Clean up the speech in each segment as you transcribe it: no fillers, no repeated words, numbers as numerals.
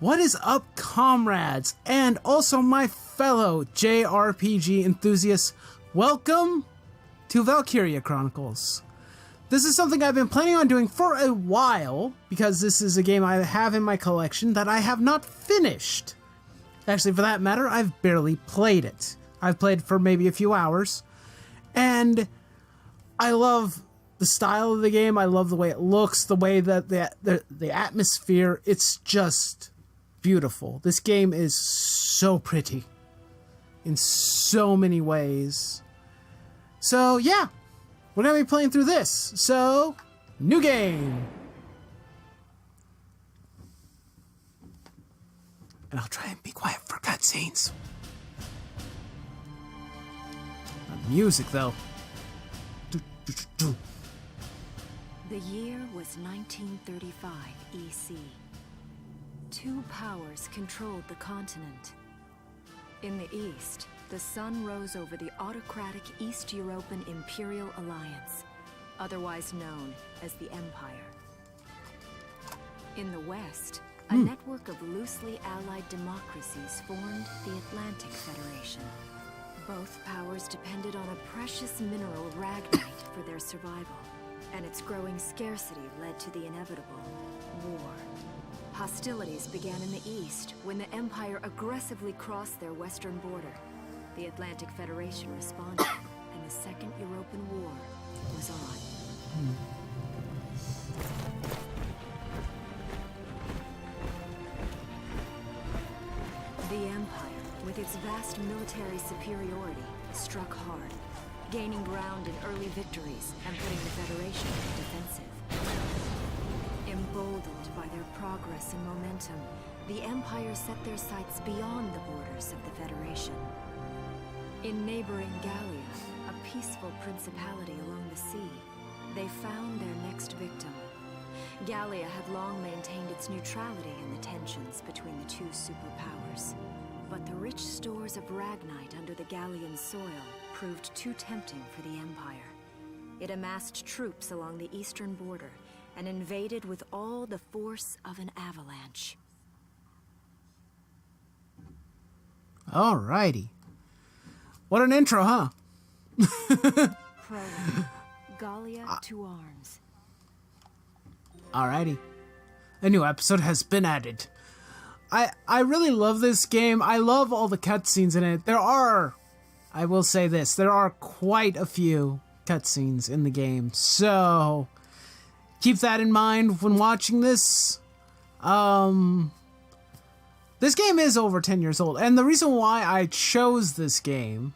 What is up, comrades, and also my fellow JRPG enthusiasts? Welcome to Valkyria Chronicles. This is something I've been planning on doing for a while, because this is a game I have in my collection that I have not finished. Actually, for that matter, I've barely played it. I've played for maybe a few hours, and I love the style of the game. I love the way it looks, the way that the atmosphere. It's just beautiful. This game is so pretty in so many ways. So yeah, we're gonna be playing through this. So, new game. And I'll try and be quiet for cutscenes. Not music though. The year was 1935 EC. Two powers controlled the continent. In the east, the sun rose over the autocratic East European Imperial Alliance, otherwise known as the Empire. In the west, a network of loosely allied democracies formed the Atlantic Federation. Both powers depended on a precious mineral ragnite for their survival, and its growing scarcity led to the inevitable war. Hostilities began in the east when the Empire aggressively crossed their western border. The Atlantic Federation responded, and the Second European War was on. The Empire, with its vast military superiority, struck hard, gaining ground in early victories and putting the Federation on the defensive. Emboldened by their progress and momentum, the Empire set their sights beyond the borders of the Federation. In neighboring Gallia, a peaceful principality along the sea, they found their next victim. Gallia had long maintained its neutrality in the tensions between the two superpowers. But the rich stores of ragnite under the Gallian soil proved too tempting for the Empire. It amassed troops along the eastern border and invaded with all the force of an avalanche. Alrighty. What an intro, huh? Prologue. Gallia to arms. Alrighty. A new episode has been added. I really love this game. I love all the cutscenes in it. I will say this, there are quite a few cutscenes in the game. So, keep that in mind when watching this. This game is over 10 years old. And the reason why I chose this game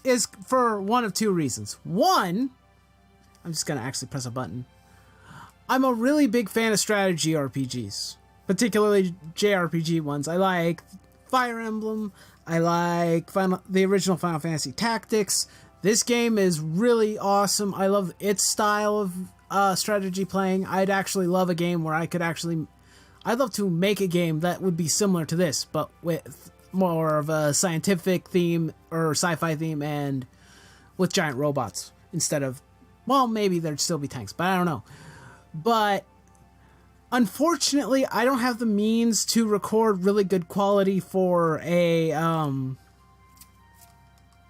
is for one of two reasons. One, I'm just going to actually press a button. I'm a really big fan of strategy RPGs, particularly JRPG ones. I like Fire Emblem. I like the original Final Fantasy Tactics. This game is really awesome. I love its style of strategy playing. I'd actually love a game where I'd love to make a game that would be similar to this, but with more of a scientific theme or sci-fi theme and with giant robots instead of, well, maybe there'd still be tanks, but I don't know. But unfortunately, I don't have the means to record really good quality for a,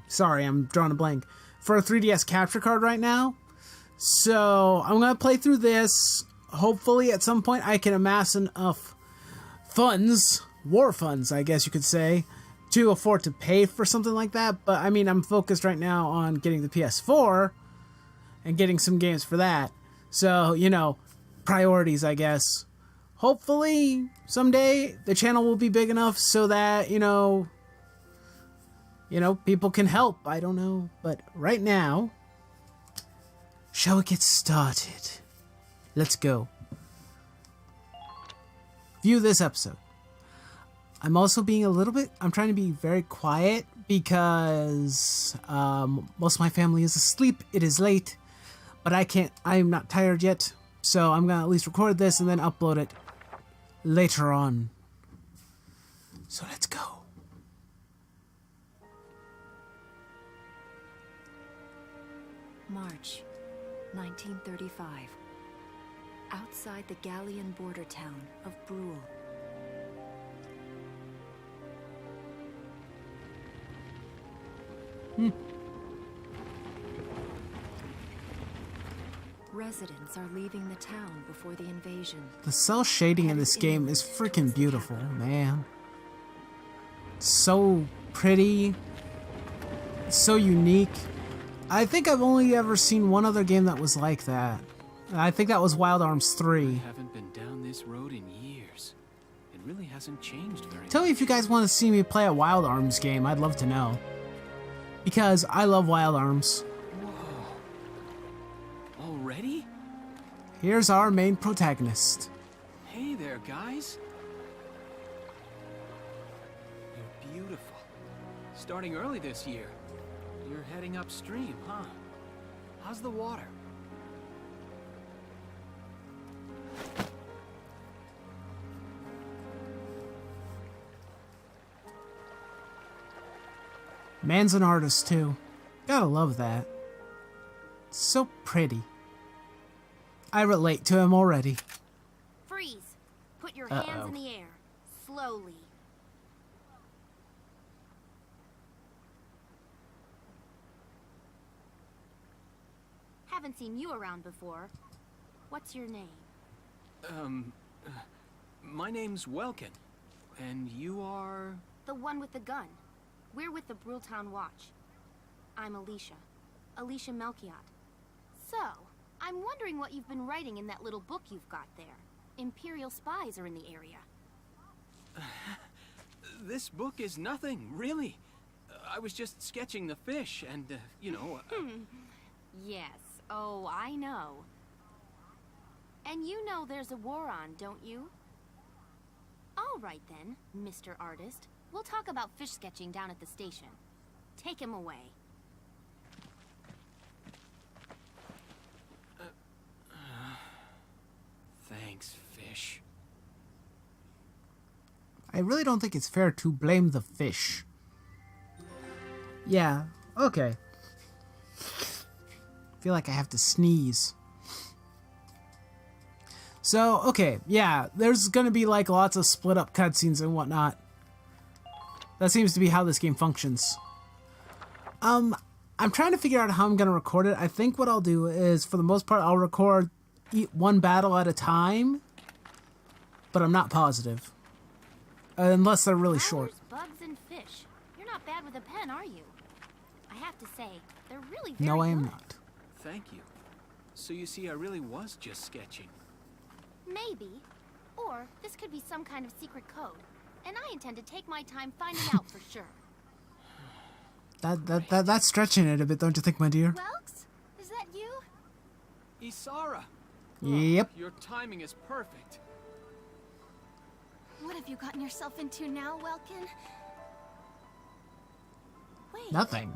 sorry, I'm drawing a blank, for a 3DS capture card right now. So I'm going to play through this. Hopefully at some point I can amass enough funds, war funds, I guess you could say, to afford to pay for something like that. But I mean, I'm focused right now on getting the PS4 and getting some games for that. So, you know, priorities, I guess. Hopefully, someday the channel will be big enough so that, you know, people can help. I don't know. But right now, shall we get started? Let's go. View this episode. I'm also being I'm trying to be very quiet because most of my family is asleep. It is late. But I'm not tired yet, so I'm going to at least record this and then upload it later on. So let's go. March 1935. Outside the Gallian border town of Brule. Residents are leaving the town before the invasion. The cell shading in this game is freaking beautiful, man. So pretty. So unique. I think I've only ever seen one other game that was like that. And I think that was Wild Arms 3. I haven't been down this road in years. It really hasn't changed very much. Tell me if you guys want to see me play a Wild Arms game. I'd love to know. Because I love Wild Arms. Whoa. Already? Here's our main protagonist. Hey there, guys. You're beautiful. Starting early this year. You're heading upstream, huh? How's the water? Man's an artist too. Gotta love that. So pretty. I relate to him already. Freeze. Put your hands in the air. Slowly. Haven't seen you around before. What's your name? My name's Welkin. And you are... The one with the gun. We're with the Brultown Watch. I'm Alicia. Alicia Melchiot. So, I'm wondering what you've been writing in that little book you've got there. Imperial spies are in the area. This book is nothing, really. I was just sketching the fish and, you know... Yes. Oh, I know. And you know there's a war on, don't you? All right then, Mr. Artist. We'll talk about fish sketching down at the station. Take him away. Thanks, fish. I really don't think it's fair to blame the fish. Yeah, okay. Feel like I have to sneeze. So, okay, yeah, there's gonna be like lots of split up cutscenes and whatnot. That seems to be how this game functions. I'm trying to figure out how I'm gonna record it. I think what I'll do is, for the most part, I'll record one battle at a time, but I'm not positive. Unless they're really short. Flowers, bugs, and fish. You're not bad with a pen, are you? I have to say, they're really very No, I am good. not. Thank you. So you see, I really was just sketching. Maybe. Or this could be some kind of secret code. And I intend to take my time finding out for sure. That's stretching it a bit, don't you think, my dear? Welks? Is that you? Isara! Yep. Your timing is perfect. What have you gotten yourself into now, Welkin? Wait. Nothing.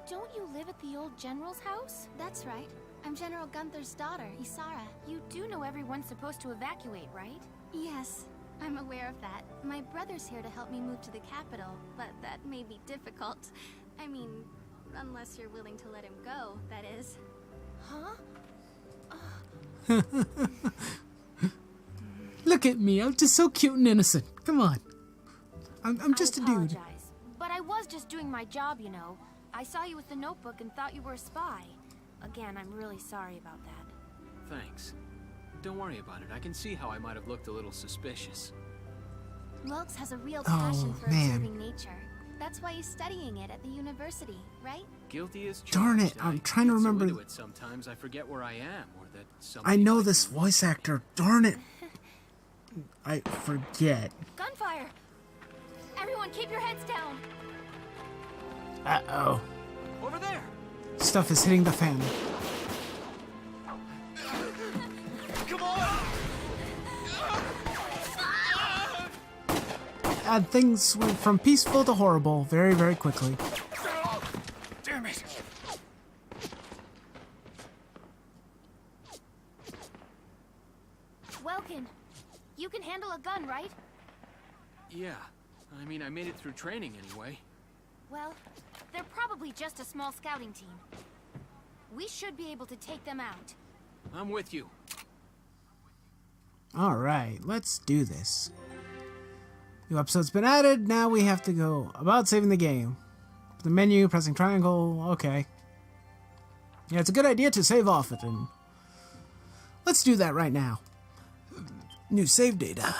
Don't you live at the old general's house? That's right. I'm General Gunther's daughter, Isara. You do know everyone's supposed to evacuate, right? Yes, I'm aware of that. My brother's here to help me move to the capital, but that may be difficult. I mean, unless you're willing to let him go, that is. Huh? Look at me, I'm just so cute and innocent. Come on. I'm just a dude. Apologize, but I was just doing my job, you know. I saw you with the notebook and thought you were a spy. Again, I'm really sorry about that. Thanks. Don't worry about it. I can see how I might have looked a little suspicious. Welks has a real passion for man. observing nature. That's why he's studying it at the university, right? Guilty as charged. Darn it, I'm trying to get so remember- into it sometimes I forget where I am, or that I somebody know might this be voice watching me. actor. Darn it. I forget. Gunfire! Everyone keep your heads down! Uh-oh. Over there! Stuff is hitting the fan. Come on! And things went from peaceful to horrible very, very quickly. Damn it! Welkin, you can handle a gun, right? Yeah. I mean, I made it through training anyway. Well, they're probably just a small scouting team. We should be able to take them out. I'm with you. Alright, let's do this. New episode's been added, now we have to go about saving the game. But the menu, pressing triangle. Okay. Yeah, it's a good idea to save off it, and let's do that right now. New save data.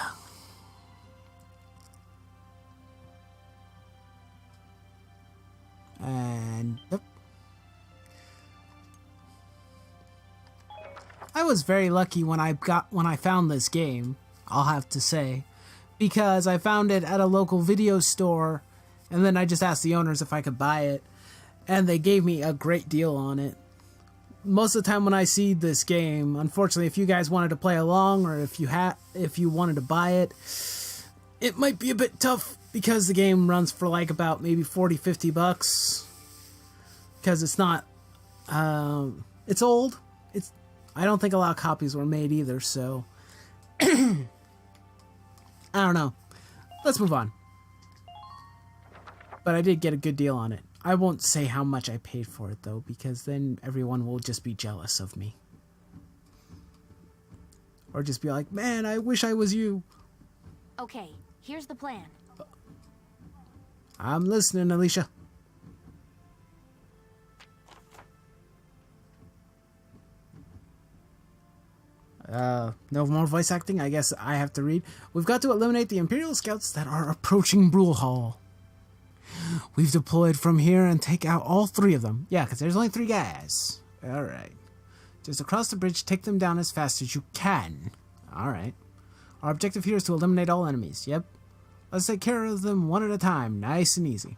And yep. I was very lucky when I found this game, I'll have to say, because I found it at a local video store, and then I just asked the owners if I could buy it, and they gave me a great deal on it. Most of the time when I see this game, unfortunately, if you guys wanted to play along, or if you wanted to buy it, it might be a bit tough because the game runs for like about maybe 40-50 bucks, because it's not it's old. I don't think a lot of copies were made either, so I don't know. Let's move on. But I did get a good deal on it. I won't say how much I paid for it, though, because then everyone will just be jealous of me. Or just be like, man, I wish I was you. Okay, here's the plan. I'm listening, Alicia. No more voice acting. I guess I have to read. We've got to eliminate the Imperial scouts that are approaching Brule Hall. We've deployed from here and take out all 3 of them. Yeah, because there's only 3 guys. Alright. Just across the bridge, take them down as fast as you can. Alright. Our objective here is to eliminate all enemies. Yep. Let's take care of them one at a time. Nice and easy.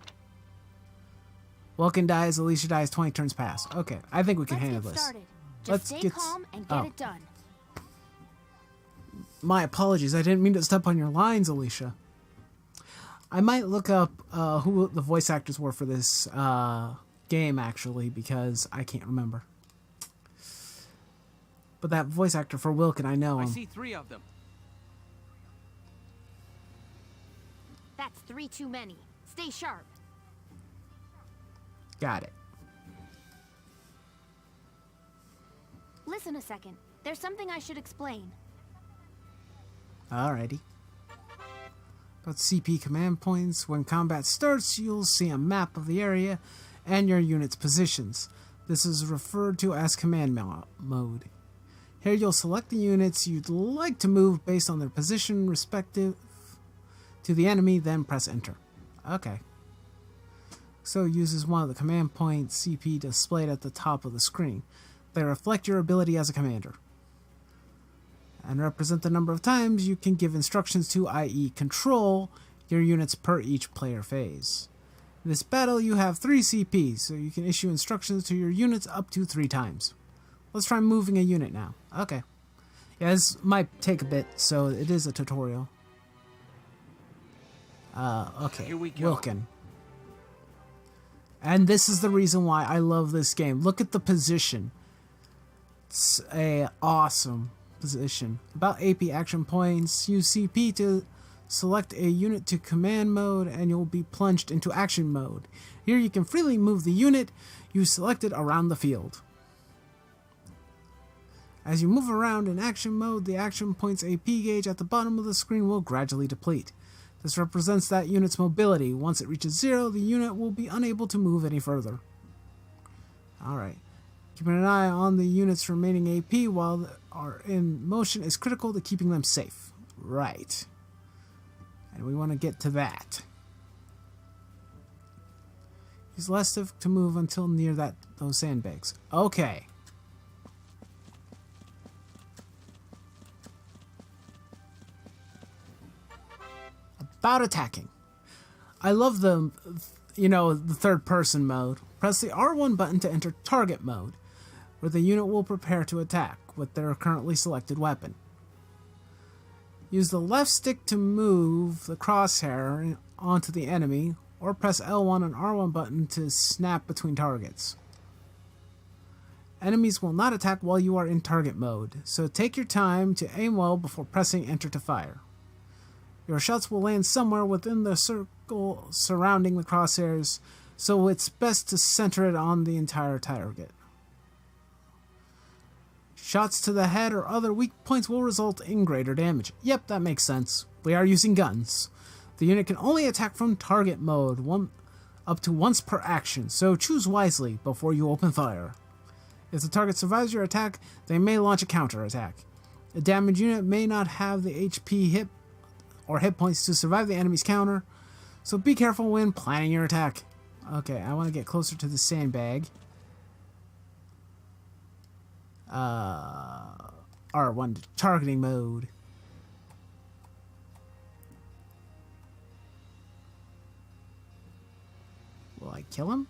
Vulcan dies, Alicia dies, 20 turns pass. Okay, I think we can handle this. Started. Just stay calm and get it done. My apologies, I didn't mean to step on your lines, Alicia. I might look up who the voice actors were for this game, actually, because I can't remember. But that voice actor for Wilkin, I know him. I see 3 of them. That's 3 too many. Stay sharp. Got it. Listen a second. There's something I should explain. Alrighty. About CP command points. When combat starts, you'll see a map of the area and your unit's positions. This is referred to as command mode. Here you'll select the units you'd like to move based on their position respective to the enemy, then press enter. Okay. So it uses one of the command points CP displayed at the top of the screen. They reflect your ability as a commander and represent the number of times you can give instructions to, i.e. control, your units per each player phase. In this battle you have 3 CPs, so you can issue instructions to your units up to 3 times. Let's try moving a unit now. Okay. Yeah, this might take a bit, so it is a tutorial. Okay, Here we go. Wilkin. And this is the reason why I love this game. Look at the position. It's a awesome position. About AP action points. Use CP to select a unit to command mode and you'll be plunged into action mode. Here you can freely move the unit you selected around the field. As you move around in action mode, the action points AP gauge at the bottom of the screen will gradually deplete. This represents that unit's mobility. Once it reaches 0, the unit will be unable to move any further. Alright. Keeping an eye on the unit's remaining AP while they are in motion is critical to keeping them safe. Right. And we want to get to that. Use left stick to move until near those sandbags. Okay. About attacking. I love the third person mode. Press the R1 button to enter target mode, where the unit will prepare to attack with their currently selected weapon. Use the left stick to move the crosshair onto the enemy, or press L1 and R1 button to snap between targets. Enemies will not attack while you are in target mode, so take your time to aim well before pressing enter to fire. Your shots will land somewhere within the circle surrounding the crosshairs, so it's best to center it on the entire target. Shots to the head or other weak points will result in greater damage. Yep, that makes sense. We are using guns. The unit can only attack from target mode. One up to once per action, so choose wisely before you open fire. If the target survives your attack, they may launch a counter attack. A damaged unit may not have the HP hit or hit points to survive the enemy's counter, so be careful when planning your attack. Okay, I want to get closer to the sandbag. R1 targeting mode. Will I kill him?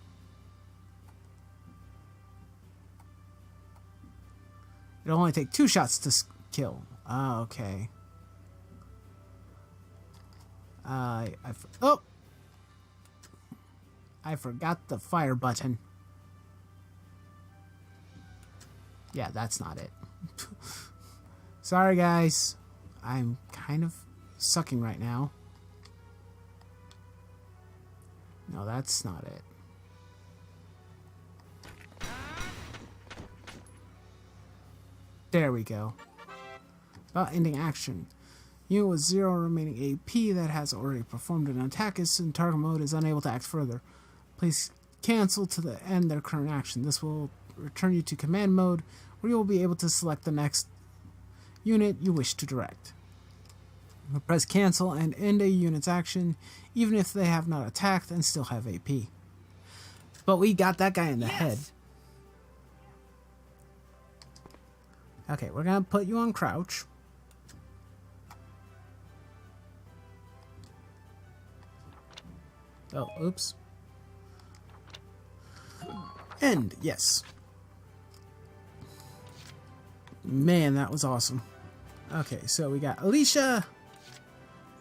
It'll only take 2 shots to kill. Ah, okay. Oh! I forgot the fire button. Yeah, that's not it. Sorry, guys. I'm kind of sucking right now. No, that's not it. There we go. About ending action. Unit with 0 remaining AP that has already performed an attack is in target mode is unable to act further. Please cancel to end their current action. This will return you to command mode, where you will be able to select the next unit you wish to direct. Press cancel and end a unit's action, even if they have not attacked and still have AP. But we got that guy in the head. Okay, we're gonna put you on crouch. Oh, oops. End, yes. Man, that was awesome. Okay, so we got Alicia,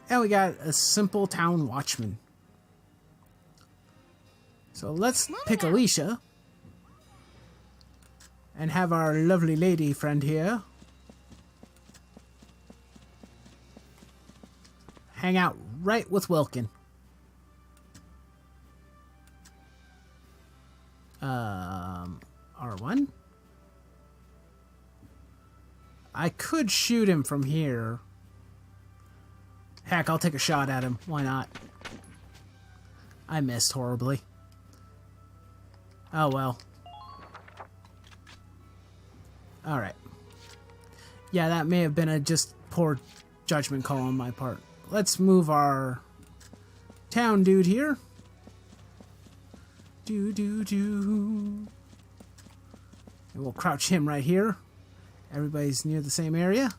and we got a simple town watchman. So let's pick Alicia, and have our lovely lady friend here hang out right with Wilkin. R1? I could shoot him from here. Heck, I'll take a shot at him. Why not? I missed horribly. Oh well. Alright. Yeah, that may have been a just poor judgment call on my part. Let's move our town dude here. And we'll crouch him right here. Everybody's near the same area.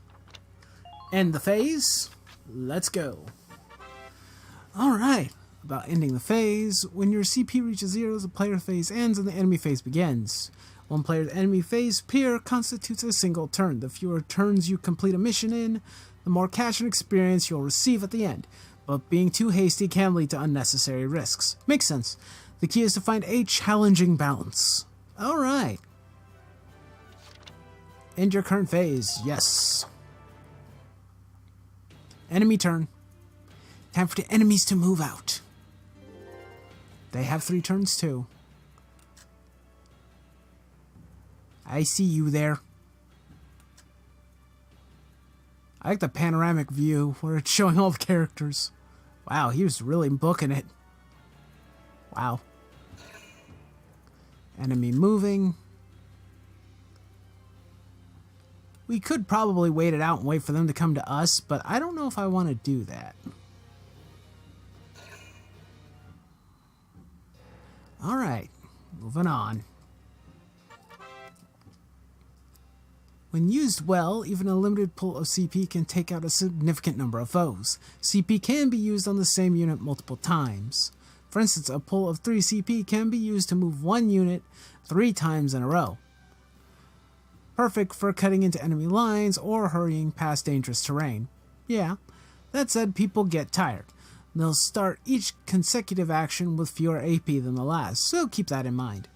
End the phase. Let's go. Alright. About ending the phase. When your CP reaches 0, the player phase ends and the enemy phase begins. One player's enemy phase peer constitutes a single turn. The fewer turns you complete a mission in, the more cash and experience you'll receive at the end. But being too hasty can lead to unnecessary risks. Makes sense. The key is to find a challenging balance. Alright. End your current phase. Yes. Enemy turn. Time for the enemies to move out. They have 3 turns too. I see you there. I like the panoramic view where it's showing all the characters. Wow, he was really booking it. Wow. Enemy moving. We could probably wait it out and wait for them to come to us, but I don't know if I want to do that. Alright, moving on. When used well, even a limited pool of CP can take out a significant number of foes. CP can be used on the same unit multiple times. For instance, a pool of 3 CP can be used to move 1 unit 3 times in a row. Perfect for cutting into enemy lines or hurrying past dangerous terrain. Yeah, that said, people get tired. They'll start each consecutive action with fewer AP than the last, so keep that in mind.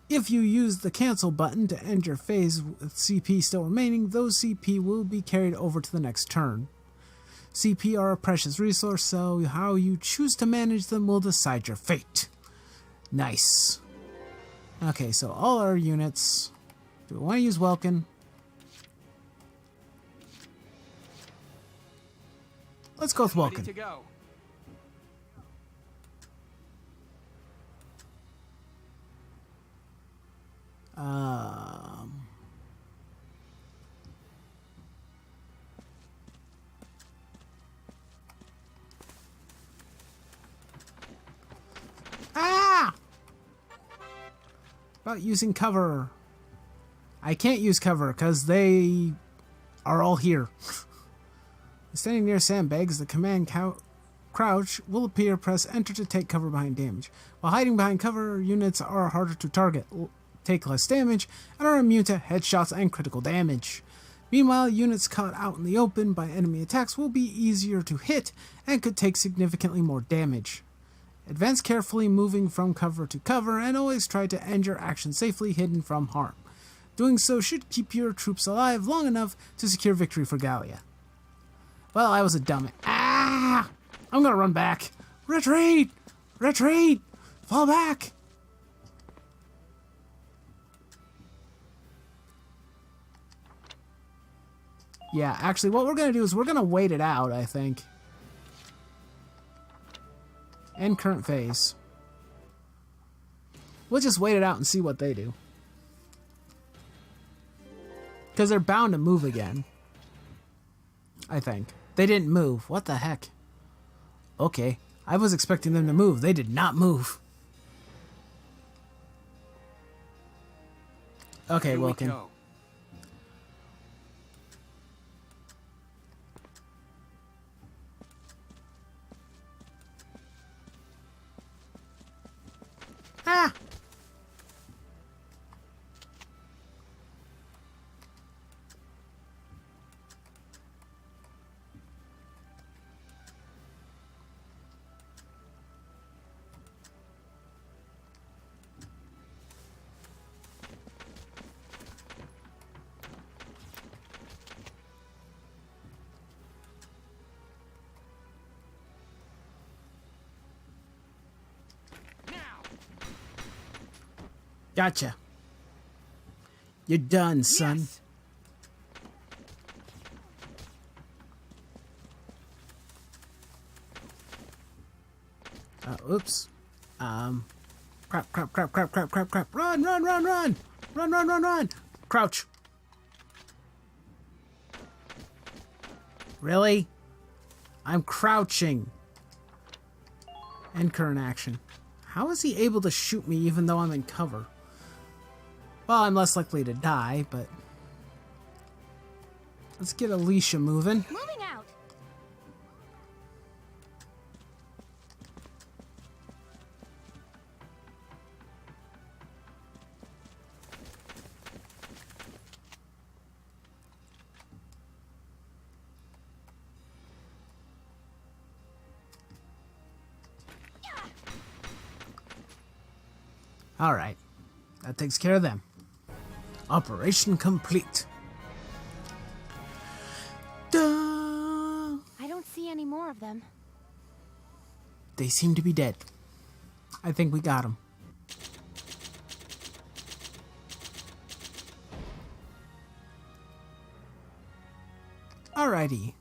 If you use the cancel button to end your phase with CP still remaining, those CP will be carried over to the next turn. CP are a precious resource, so how you choose to manage them will decide your fate. Nice. Okay, so all our units. Do we want to use Welkin? Let's go with Welkin. Ready to go. Ah! About using cover. I can't use cover because they are all here. Standing near sandbags, the command crouch will appear. Press enter to take cover behind damage. While hiding behind cover, units are harder to target, take less damage, and are immune to headshots and critical damage. Meanwhile, units caught out in the open by enemy attacks will be easier to hit and could take significantly more damage. Advance carefully, moving from cover to cover, and always try to end your action safely hidden from harm. Doing so should keep your troops alive long enough to secure victory for Gallia. Well, I was a dummy. Ah! I'm gonna run back. Retreat! Retreat! Fall back! Yeah, actually, what we're gonna do is we're gonna wait it out, I think. End current phase. We'll just wait it out and see what they do. Because they're bound to move again. I think. They didn't move. What the heck? Okay. I was expecting them to move. They did not move. Okay, Wilkin. Ah! Gotcha. You're done, son. Yes. Oops. Crap, crap, crap, crap, crap, crap, crap. Run, run, run, run! Run, run, run, run! Crouch. Really? I'm crouching. End current action. How is he able to shoot me even though I'm in cover? Well, I'm less likely to die, but... Let's get Alicia moving. Moving out. Alright. That takes care of them. Operation complete. Duh! I don't see any more of them. They seem to be dead. I think we got them. Alrighty.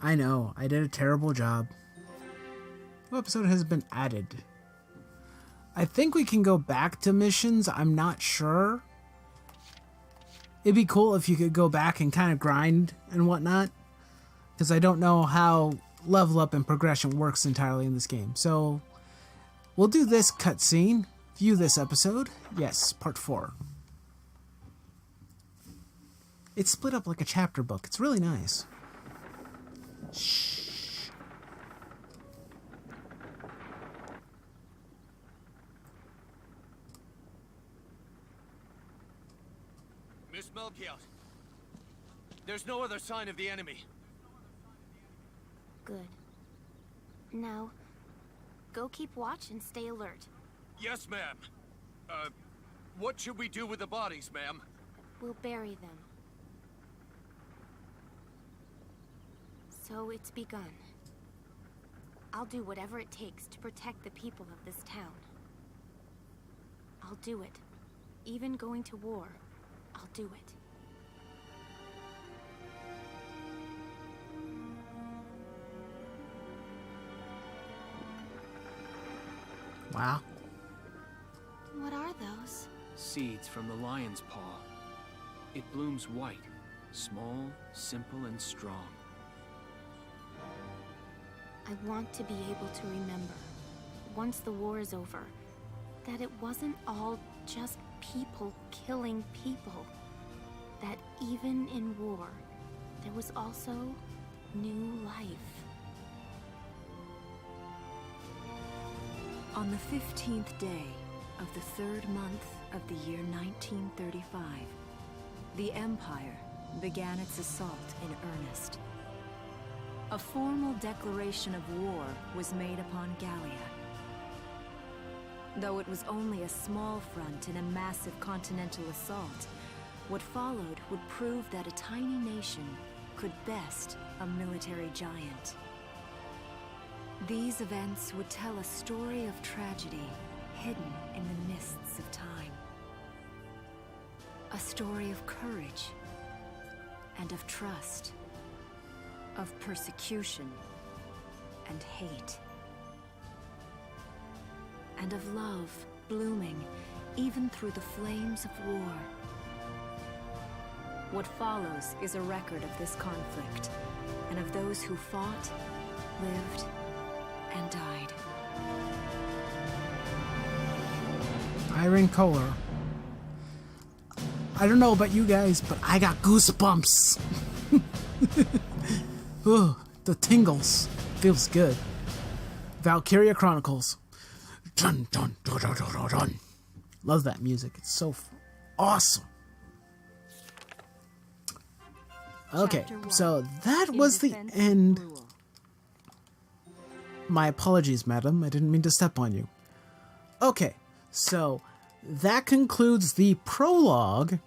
I know, I did a terrible job. New episode has been added. I think we can go back to missions. I'm not sure. It'd be cool if you could go back and kind of grind and whatnot. Because I don't know how level up and progression works entirely in this game. So, we'll do this cutscene. View this episode. Yes, part 4. It's split up like a chapter book. It's really nice. Shh. Miss Melchiot, there's no other sign of the enemy. Good. Now, go keep watch and stay alert. Yes, ma'am. What should we do with the bodies, ma'am? We'll bury them. So it's begun. I'll do whatever it takes to protect the people of this town. I'll do it. Even going to war, I'll do it. Wow. What are those? Seeds from the lion's paw. It blooms white, small, simple, and strong. I want to be able to remember, once the war is over, that it wasn't all just people killing people. That even in war, there was also new life. On the 15th day of the 3rd month of the year 1935, the Empire began its assault in earnest. A formal declaration of war was made upon Gallia. Though it was only a small front in a massive continental assault, what followed would prove that a tiny nation could best a military giant. These events would tell a story of tragedy hidden in the mists of time. A story of courage and of trust, of persecution and hate, and of love blooming even through the flames of war. What follows is a record of this conflict, and of those who fought, lived, and died. Iron Kohler. I don't know about you guys, but I got goosebumps. Ooh, the tingles. Feels good. Valkyria Chronicles. Dun, dun, dun, dun, dun, dun, dun. Love that music. It's so awesome. Okay, so that was the end. My apologies, madam. I didn't mean to step on you. Okay, so that concludes the prologue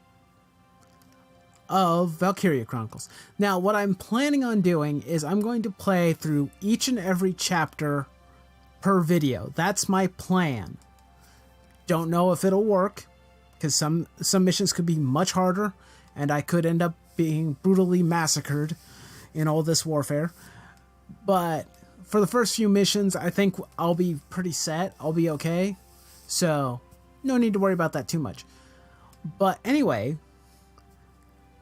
of Valkyria Chronicles. Now, what I'm planning on doing is I'm going to play through each and every chapter per video. That's my plan. Don't know if it'll work, because some missions could be much harder, and I could end up being brutally massacred in all this warfare. But for the first few missions, I think I'll be pretty set. I'll be okay. So, no need to worry about that too much. But anyway,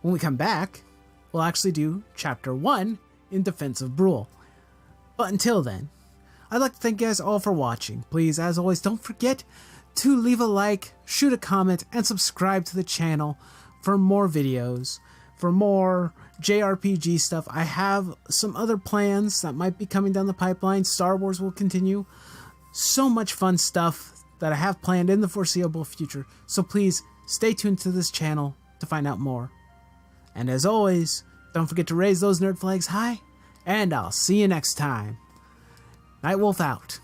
when we come back, we'll actually do Chapter 1 in Defense of Brule. But until then, I'd like to thank you guys all for watching. Please, as always, don't forget to leave a like, shoot a comment, and subscribe to the channel for more videos, for more JRPG stuff. I have some other plans that might be coming down the pipeline. Star Wars will continue. So much fun stuff that I have planned in the foreseeable future. So please, stay tuned to this channel to find out more. And as always, don't forget to raise those nerd flags high, and I'll see you next time. Nightwolf out.